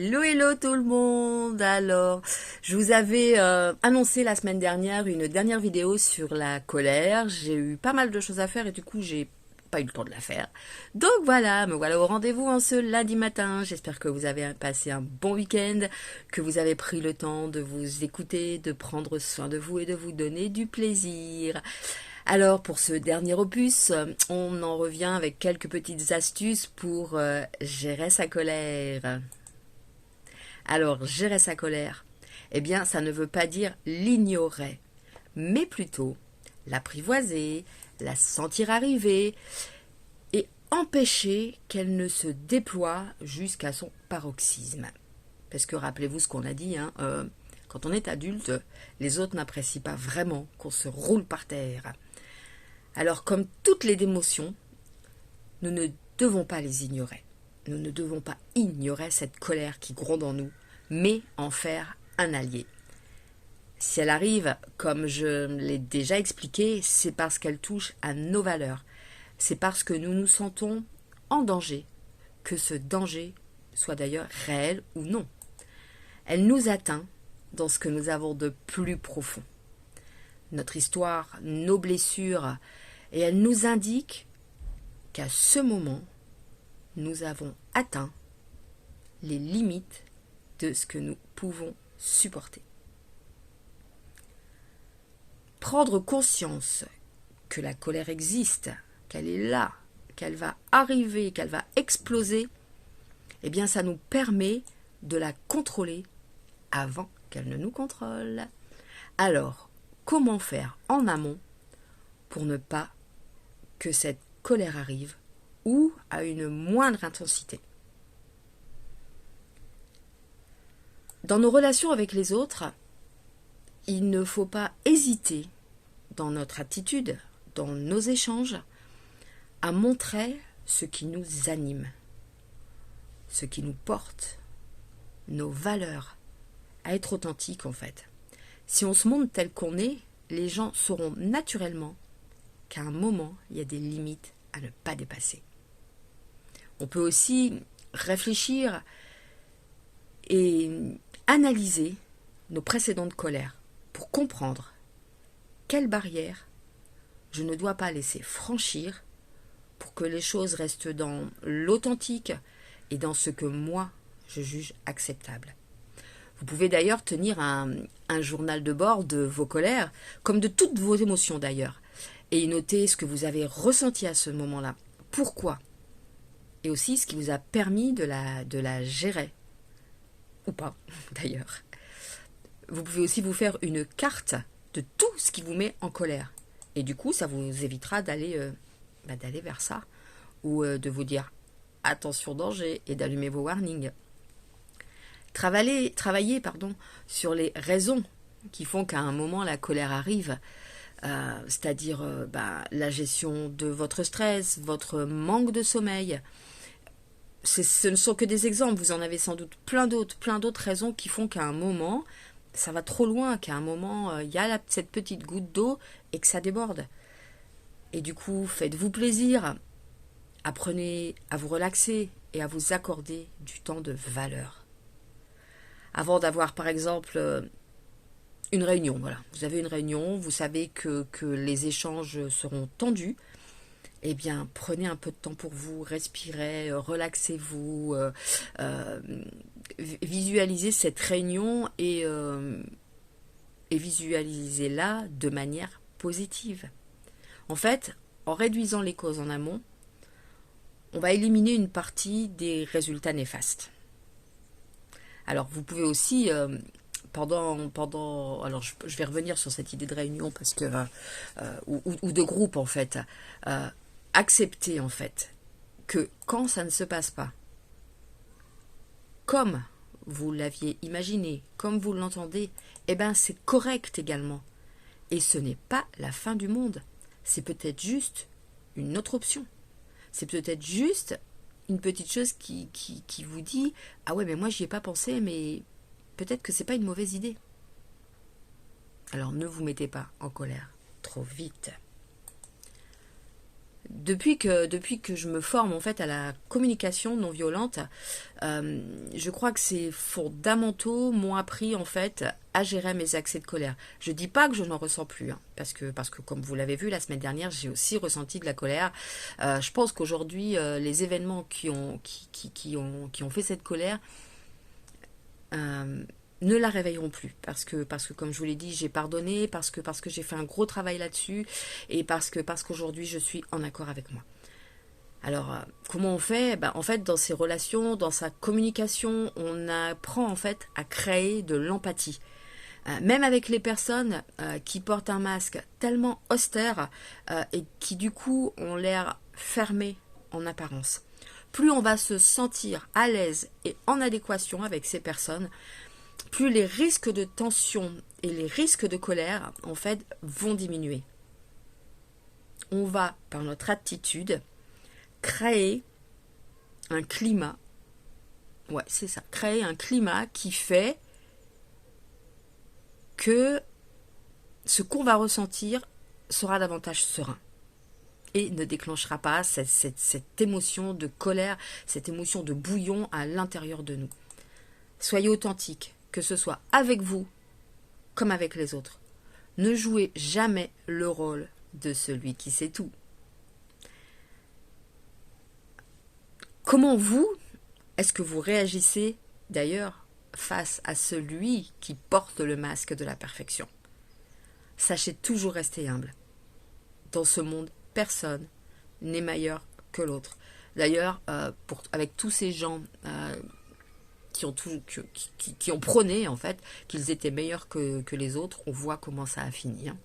Hello, hello tout le monde. Alors, je vous avais annoncé la semaine dernière une dernière vidéo sur la colère. J'ai eu pas mal de choses à faire et du coup, j'ai pas eu le temps de la faire. Donc voilà, me voilà au rendez-vous en ce lundi matin. J'espère que vous avez passé un bon week-end, que vous avez pris le temps de vous écouter, de prendre soin de vous et de vous donner du plaisir. Alors pour ce dernier opus, on en revient avec quelques petites astuces pour gérer sa colère. Alors, gérer sa colère, eh bien, ça ne veut pas dire l'ignorer, mais plutôt l'apprivoiser, la sentir arriver et empêcher qu'elle ne se déploie jusqu'à son paroxysme. Parce que rappelez-vous ce qu'on a dit, quand on est adulte, les autres n'apprécient pas vraiment qu'on se roule par terre. Alors, comme toutes les émotions, nous ne devons pas les ignorer. Nous ne devons pas ignorer cette colère qui gronde en nous, mais en faire un allié. Si elle arrive, comme je l'ai déjà expliqué, c'est parce qu'elle touche à nos valeurs. C'est parce que nous nous sentons en danger, que ce danger soit d'ailleurs réel ou non. Elle nous atteint dans ce que nous avons de plus profond. Notre histoire, nos blessures, et elle nous indique qu'à ce moment, nous avons atteint les limites de ce que nous pouvons supporter. Prendre conscience que la colère existe, qu'elle est là, qu'elle va arriver, qu'elle va exploser, eh bien ça nous permet de la contrôler avant qu'elle ne nous contrôle. Alors, comment faire en amont pour ne pas que cette colère arrive ou à une moindre intensité? Dans nos relations avec les autres, il ne faut pas hésiter dans notre attitude, dans nos échanges, à montrer ce qui nous anime, ce qui nous porte, nos valeurs, à être authentique en fait. Si on se montre tel qu'on est, les gens sauront naturellement qu'à un moment, il y a des limites à ne pas dépasser. On peut aussi réfléchir et analyser nos précédentes colères pour comprendre quelles barrières je ne dois pas laisser franchir pour que les choses restent dans l'authentique et dans ce que moi je juge acceptable. Vous pouvez d'ailleurs tenir un journal de bord de vos colères, comme de toutes vos émotions d'ailleurs, et noter ce que vous avez ressenti à ce moment-là. Pourquoi? Et aussi ce qui vous a permis de la gérer. Ou pas, d'ailleurs. Vous pouvez aussi vous faire une carte de tout ce qui vous met en colère. Et du coup, ça vous évitera d'aller vers ça. Ou de vous dire attention danger et d'allumer vos warnings. Travailler sur les raisons qui font qu'à un moment la colère arrive. C'est-à-dire la gestion de votre stress, votre manque de sommeil. Ce ne sont que des exemples, vous en avez sans doute plein d'autres raisons qui font qu'à un moment, ça va trop loin, qu'à un moment, il y a cette petite goutte d'eau et que ça déborde. Et du coup, faites-vous plaisir, apprenez à vous relaxer et à vous accorder du temps de valeur. Avant d'avoir, par exemple, une réunion, voilà. Vous avez une réunion, vous savez que les échanges seront tendus. Eh bien, prenez un peu de temps pour vous, respirez, relaxez-vous, visualisez cette réunion et visualisez-la de manière positive. En fait, en réduisant les causes en amont, on va éliminer une partie des résultats néfastes. Alors, vous pouvez aussi, alors je vais revenir sur cette idée de réunion parce que ou de groupe en fait. Accepter en fait que quand ça ne se passe pas comme vous l'aviez imaginé, comme vous l'entendez, eh bien c'est correct également. Et ce n'est pas la fin du monde. C'est peut-être juste une autre option. C'est peut-être juste une petite chose qui vous dit « Ah ouais, mais moi j'y ai pas pensé, mais peut-être que c'est pas une mauvaise idée. » Alors ne vous mettez pas en colère trop vite. depuis que je me forme en fait à la communication non violente, je crois que ces fondamentaux m'ont appris en fait à gérer mes accès de colère. Je dis pas que je n'en ressens plus, hein, parce que comme vous l'avez vu la semaine dernière, j'ai aussi ressenti de la colère. Je pense qu'aujourd'hui, les événements qui ont fait cette colère ne la réveilleront plus parce que comme je vous l'ai dit, j'ai pardonné, parce que j'ai fait un gros travail là-dessus et parce qu'aujourd'hui je suis en accord avec moi. Alors comment on fait? En fait, dans ses relations, dans sa communication, on apprend en fait à créer de l'empathie. Même avec les personnes qui portent un masque tellement austère et qui du coup ont l'air fermées en apparence. Plus on va se sentir à l'aise et en adéquation avec ces personnes, plus les risques de tension et les risques de colère, en fait, vont diminuer. On va, par notre attitude, créer un climat, ouais, c'est ça, créer un climat qui fait que ce qu'on va ressentir sera davantage serein et ne déclenchera pas cette émotion de colère, cette émotion de bouillon à l'intérieur de nous. Soyez authentiques, que ce soit avec vous comme avec les autres. Ne jouez jamais le rôle de celui qui sait tout. Comment est-ce que vous réagissez d'ailleurs face à celui qui porte le masque de la perfection? Sachez toujours rester humble. Dans ce monde, personne n'est meilleur que l'autre. D'ailleurs, avec tous ces gens qui ont prôné en fait qu'ils étaient meilleurs que les autres, on voit comment ça a fini. Hein.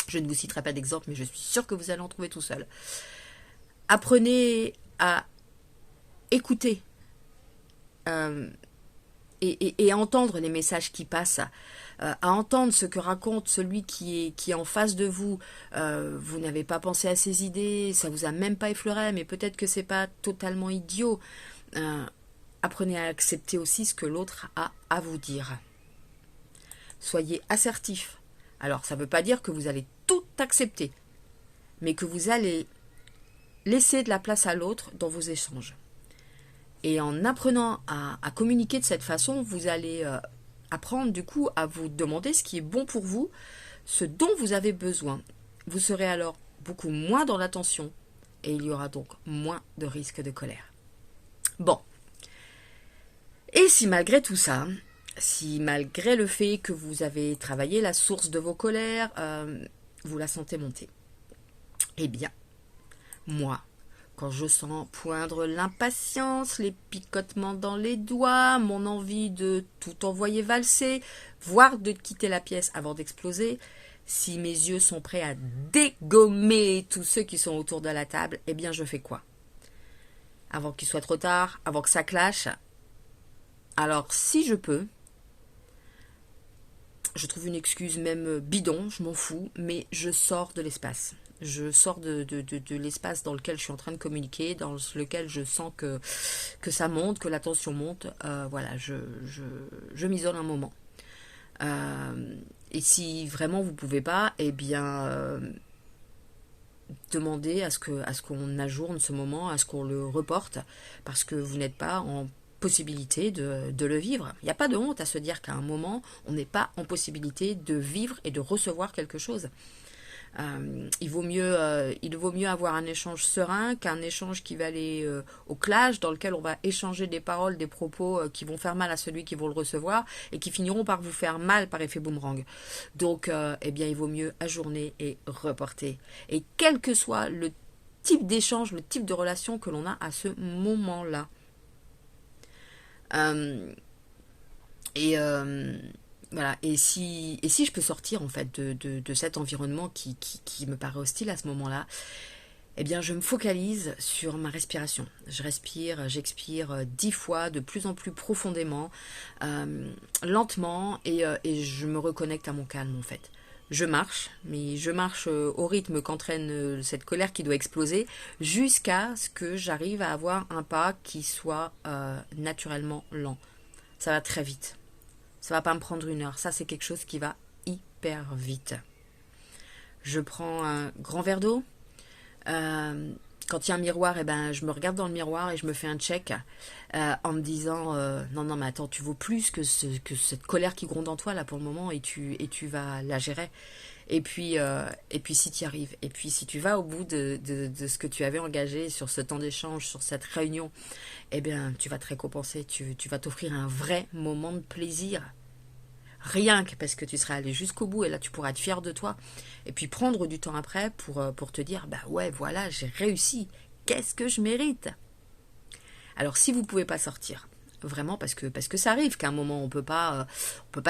Je ne vous citerai pas d'exemple, mais je suis sûre que vous allez en trouver tout seul. Apprenez à écouter et à entendre les messages qui passent, à entendre ce que raconte celui qui est en face de vous. Vous n'avez pas pensé à ses idées, ça vous a même pas effleuré, mais peut-être que c'est pas totalement idiot. Apprenez à accepter aussi ce que l'autre a à vous dire. Soyez assertif. Alors, ça ne veut pas dire que vous allez tout accepter, mais que vous allez laisser de la place à l'autre dans vos échanges. Et en apprenant à communiquer de cette façon, vous allez apprendre du coup à vous demander ce qui est bon pour vous, ce dont vous avez besoin. Vous serez alors beaucoup moins dans l'attention et il y aura donc moins de risques de colère. Bon. Et si malgré tout ça, si malgré le fait que vous avez travaillé la source de vos colères, vous la sentez monter, eh bien, moi, quand je sens poindre l'impatience, les picotements dans les doigts, mon envie de tout envoyer valser, voire de quitter la pièce avant d'exploser, si mes yeux sont prêts à dégommer tous ceux qui sont autour de la table, eh bien je fais quoi? Avant qu'il soit trop tard, avant que ça clash. Alors si je peux, je trouve une excuse même bidon, je m'en fous, mais je sors de l'espace. Je sors de l'espace dans lequel je suis en train de communiquer, dans lequel je sens que ça monte, que la tension monte. Voilà, je m'isole un moment. Et si vraiment vous ne pouvez pas, eh bien, demandez à ce qu'on ajourne ce moment, à ce qu'on le reporte, parce que vous n'êtes pas en possibilité de le vivre. Il n'y a pas de honte à se dire qu'à un moment, on n'est pas en possibilité de vivre et de recevoir quelque chose. Il vaut mieux avoir un échange serein qu'un échange qui va aller au clash, dans lequel on va échanger des paroles, des propos qui vont faire mal à celui qui va le recevoir et qui finiront par vous faire mal par effet boomerang. Donc, eh bien, il vaut mieux ajourner et reporter. Et quel que soit le type d'échange, le type de relation que l'on a à ce moment-là. Voilà, et si je peux sortir en fait de cet environnement qui me paraît hostile à ce moment-là, eh bien je me focalise sur ma respiration. Je respire, j'expire 10 fois, de plus en plus profondément, lentement, et je me reconnecte à mon calme en fait. Je marche, mais je marche au rythme qu'entraîne cette colère qui doit exploser, jusqu'à ce que j'arrive à avoir un pas qui soit naturellement lent. Ça va très vite. Ça va pas me prendre 1 heure. Ça, c'est quelque chose qui va hyper vite. Je prends un grand verre d'eau. Quand il y a un miroir, eh ben, je me regarde dans le miroir et je me fais un check en me disant non, non, mais attends, tu vaux plus que cette colère qui gronde en toi là pour le moment et tu vas la gérer. Et puis si tu y arrives, et puis si tu vas au bout de ce que tu avais engagé sur ce temps d'échange, sur cette réunion, eh bien, tu vas te récompenser, tu vas t'offrir un vrai moment de plaisir. Rien que parce que tu seras allé jusqu'au bout et là tu pourras être fier de toi. Et puis prendre du temps après pour te dire, bah ouais, voilà, j'ai réussi. Qu'est-ce que je mérite? Alors si vous ne pouvez pas sortir, vraiment parce que ça arrive qu'à un moment on peut pas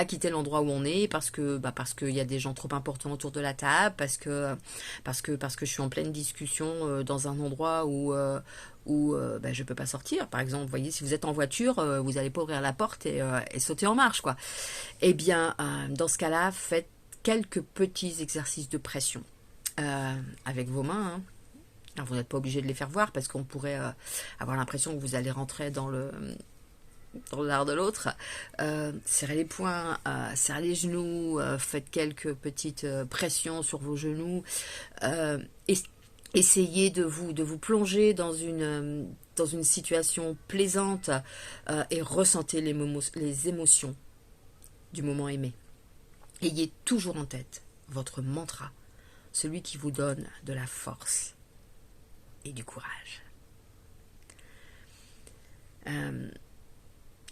quitter l'endroit où on est parce qu'il y a des gens trop importants autour de la table, parce que je suis en pleine discussion dans un endroit où bah, je peux pas sortir. Par exemple, vous voyez, si vous êtes en voiture, vous n'allez pas ouvrir la porte et sauter en marche, quoi. Eh bien, dans ce cas-là, faites quelques petits exercices de pression avec vos mains, hein. Alors, vous n'êtes pas obligé de les faire voir parce qu'on pourrait avoir l'impression que vous allez rentrer dans l'art de l'autre. Serrez les poings, serrez les genoux, faites quelques petites pressions sur vos genoux. Euh, Essayez de vous plonger dans une situation plaisante et ressentez les émotions du moment aimé. Ayez toujours en tête votre mantra, celui qui vous donne de la force et du courage.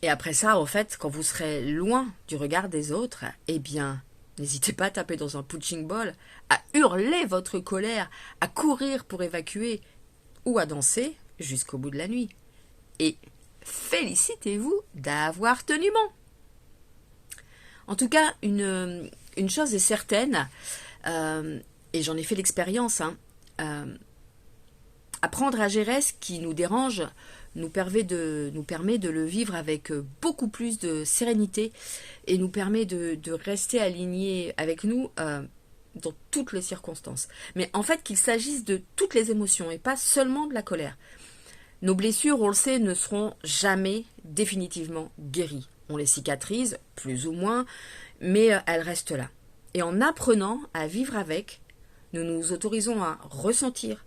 Et après ça, en fait, quand vous serez loin du regard des autres, eh bien, n'hésitez pas à taper dans un punching ball, à hurler votre colère, à courir pour évacuer ou à danser jusqu'au bout de la nuit. Et félicitez-vous d'avoir tenu bon. En tout cas, une chose est certaine, et j'en ai fait l'expérience, hein, apprendre à gérer ce qui nous dérange nous permet de le vivre avec beaucoup plus de sérénité et nous permet de rester aligné avec nous dans toutes les circonstances. Mais en fait, qu'il s'agisse de toutes les émotions et pas seulement de la colère. Nos blessures, on le sait, ne seront jamais définitivement guéries. On les cicatrise, plus ou moins, mais elles restent là. Et en apprenant à vivre avec, nous nous autorisons à ressentir,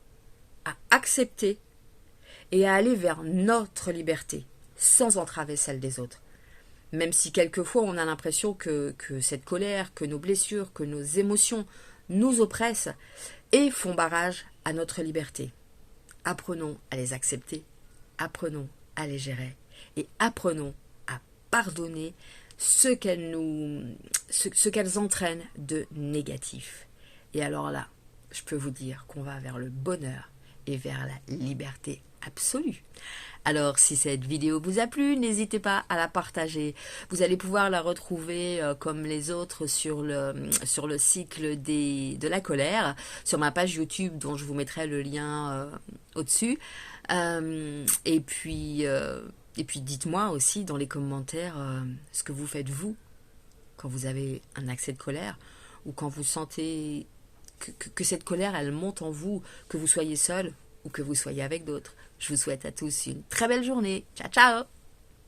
à accepter et à aller vers notre liberté, sans entraver celle des autres. Même si quelquefois on a l'impression que cette colère, que nos blessures, que nos émotions nous oppressent et font barrage à notre liberté. Apprenons à les accepter, apprenons à les gérer et apprenons à pardonner ce qu'elles entraînent de négatif. Et alors là, je peux vous dire qu'on va vers le bonheur et vers la liberté absolue. Alors, si cette vidéo vous a plu, n'hésitez pas à la partager. Vous allez pouvoir la retrouver comme les autres sur le cycle de la colère, sur ma page YouTube dont je vous mettrai le lien au-dessus. Et puis dites-moi aussi dans les commentaires ce que vous faites vous quand vous avez un accès de colère ou quand vous sentez que cette colère, elle monte en vous, que vous soyez seul ou que vous soyez avec d'autres. Je vous souhaite à tous une très belle journée. Ciao, ciao!